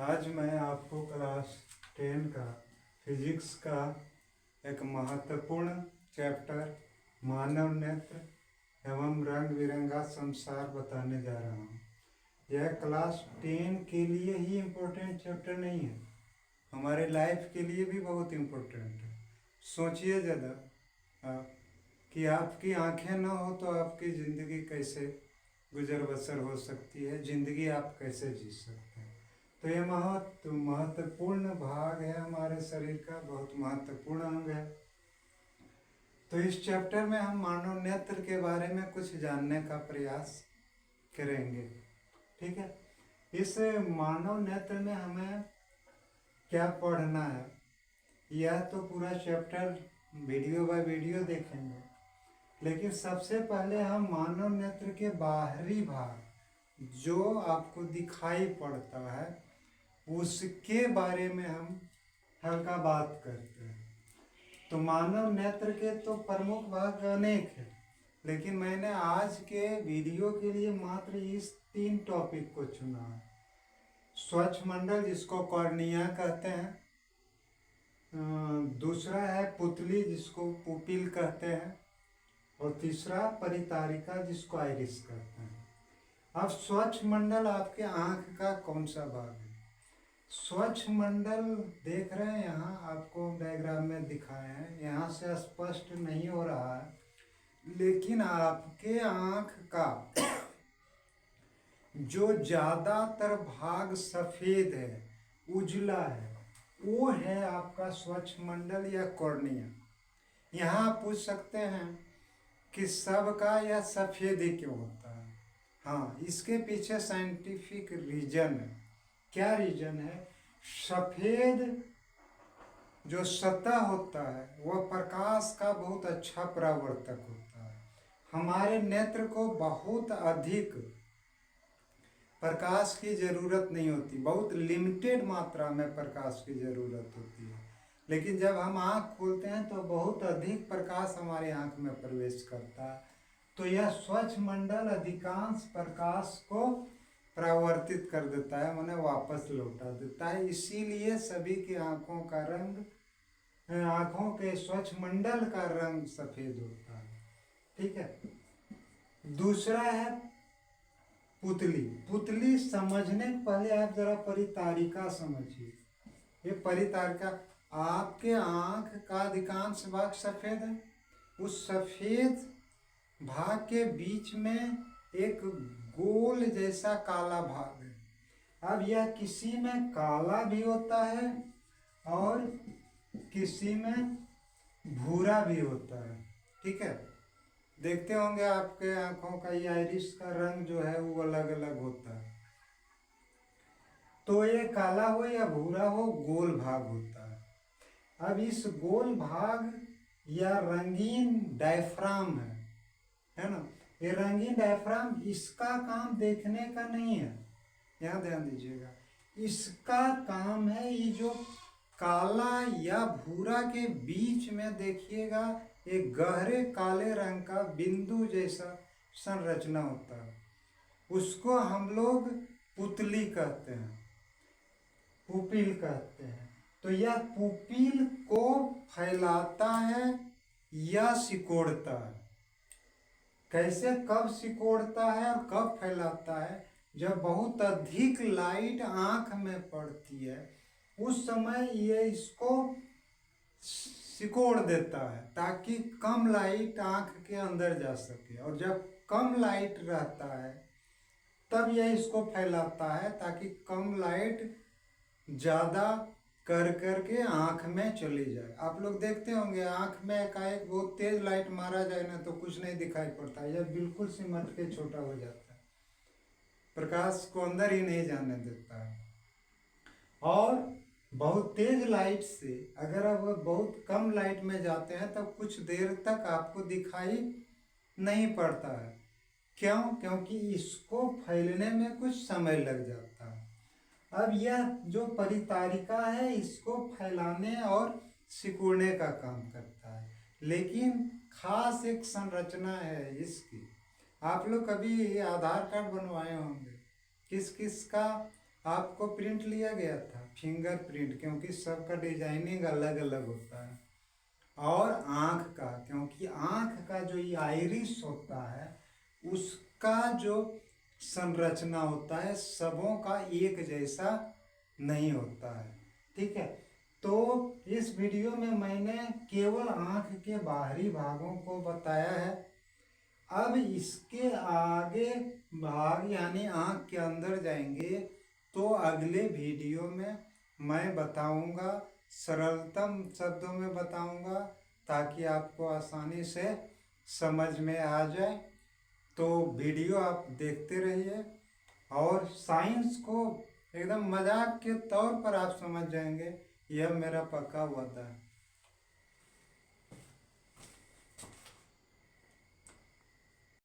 आज मैं आपको क्लास 10 का फिजिक्स का एक महत्वपूर्ण चैप्टर मानव नेत्र एवं रंग बिरंगा संसार बताने जा रहा हूँ। यह क्लास 10 के लिए ही इम्पोर्टेंट चैप्टर नहीं है, हमारे लाइफ के लिए भी बहुत इम्पोर्टेंट है। सोचिए ज़रा कि आपकी आंखें ना हो तो आपकी ज़िंदगी कैसे गुजर बसर हो सकती है, ज़िंदगी आप कैसे जी सकते हैं। तो ये महत्वपूर्ण भाग है हमारे शरीर का, बहुत महत्वपूर्ण अंग है। तो इस चैप्टर में हम मानव नेत्र के बारे में कुछ जानने का प्रयास करेंगे, ठीक है। इस मानव नेत्र में हमें क्या पढ़ना है, यह तो पूरा चैप्टर वीडियो बाय वीडियो देखेंगे, लेकिन सबसे पहले हम मानव नेत्र के बाहरी भाग जो आपको दिखाई पड़ता है उसके बारे में हम हल्का बात करते हैं। तो मानव नेत्र के तो प्रमुख भाग अनेक हैं, लेकिन मैंने आज के वीडियो के लिए मात्र इस 3 टॉपिक को चुना है। स्वच्छ मंडल जिसको कॉर्निया कहते हैं, दूसरा है पुतली जिसको पुपिल कहते हैं, और तीसरा परितारिका जिसको आइरिस कहते हैं। अब स्वच्छ मंडल आपके आंख का कौन सा भाग है? स्वच्छ मंडल देख रहे हैं, यहाँ आपको डायग्राम में दिखाए हैं, यहाँ से स्पष्ट नहीं हो रहा है, लेकिन आपके आंख का जो ज्यादातर भाग सफेद है, उजला है, वो है आपका स्वच्छ मंडल या कॉर्निया। यहाँ आप पूछ सकते हैं कि सबका यह सफेद ही क्यों होता है? हाँ, इसके पीछे साइंटिफिक रीजन है। क्या रीजन है? सफेद जो सतह होता है वह प्रकाश का बहुत अच्छा परावर्तक होता है। हमारे नेत्र को बहुत अधिक प्रकाश की जरूरत नहीं होती, बहुत लिमिटेड मात्रा में प्रकाश की जरूरत होती है, लेकिन जब हम आँख खोलते हैं तो बहुत अधिक प्रकाश हमारे आँख में प्रवेश करता है। तो यह स्वच्छ मंडल अधिकांश प्रकाश को परावर्तित कर देता है, माने वापस लौटा देता है। इसीलिए सभी की आँखों का रंग, आँखों के स्वच्छ मंडल का रंग सफेद होता है, ठीक है। दूसरा है पुतली। पुतली समझने के पहले आप जरा परितारिका समझिए। ये परितारिका, आपके आँख का अधिकांश भाग सफेद है, उस सफेद भाग के बीच में एक गोल जैसा काला भाग है। अब यह किसी में काला भी होता है और किसी में भूरा भी होता है, ठीक है। देखते होंगे आपके आंखों का ये आइरिस का रंग जो है वो अलग अलग होता है। तो ये काला हो या भूरा हो, गोल भाग होता है। अब इस गोल भाग या रंगीन डायफ्राम है ना, ये रंगीन डायफ्राम, इसका काम देखने का नहीं है, यहाँ ध्यान दीजिएगा। इसका काम है ये जो काला या भूरा के बीच में देखिएगा एक गहरे काले रंग का बिंदु जैसा संरचना होता है, उसको हम लोग पुतली कहते हैं, पुपिल कहते हैं। तो यह पुपिल को फैलाता है या सिकोड़ता है। कैसे, कब सिकोड़ता है और कब फैलाता है? जब बहुत अधिक लाइट आंख में पड़ती है उस समय ये इसको सिकोड़ देता है ताकि कम लाइट आंख के अंदर जा सके, और जब कम लाइट रहता है तब यह इसको फैलाता है ताकि कम लाइट ज़्यादा कर करके आँख में चली जाए। आप लोग देखते होंगे आँख में एकाएक बहुत तेज लाइट मारा जाए ना तो कुछ नहीं दिखाई पड़ता, यह बिल्कुल सिमट के छोटा हो जाता है, प्रकाश को अंदर ही नहीं जाने देता है। और बहुत तेज लाइट से अगर आप बहुत कम लाइट में जाते हैं तब कुछ देर तक आपको दिखाई नहीं पड़ता है। क्यों? क्योंकि इसको फैलने में कुछ समय लग जाता है। अब यह जो परितारिका है इसको फैलाने और सिकुड़ने का काम करता है, लेकिन खास एक संरचना है इसकी। आप लोग कभी आधार कार्ड बनवाए होंगे, किस किस का आपको प्रिंट लिया गया था, फिंगर प्रिंट, क्योंकि सबका डिजाइनिंग अलग अलग होता है। और आँख का, क्योंकि आँख का जो ये आइरिस होता है उसका जो संरचना होता है सबों का एक जैसा नहीं होता है। ठीक है, तो इस वीडियो में मैंने केवल आँख के बाहरी भागों को बताया है। अब इसके आगे भाग यानी आँख के अंदर जाएंगे तो अगले वीडियो में मैं बताऊंगा, सरलतम शब्दों में बताऊंगा ताकि आपको आसानी से समझ में आ जाए। तो वीडियो आप देखते रहिए और साइंस को एकदम मजाक के तौर पर आप समझ जाएंगे, यह मेरा पक्का वादा है।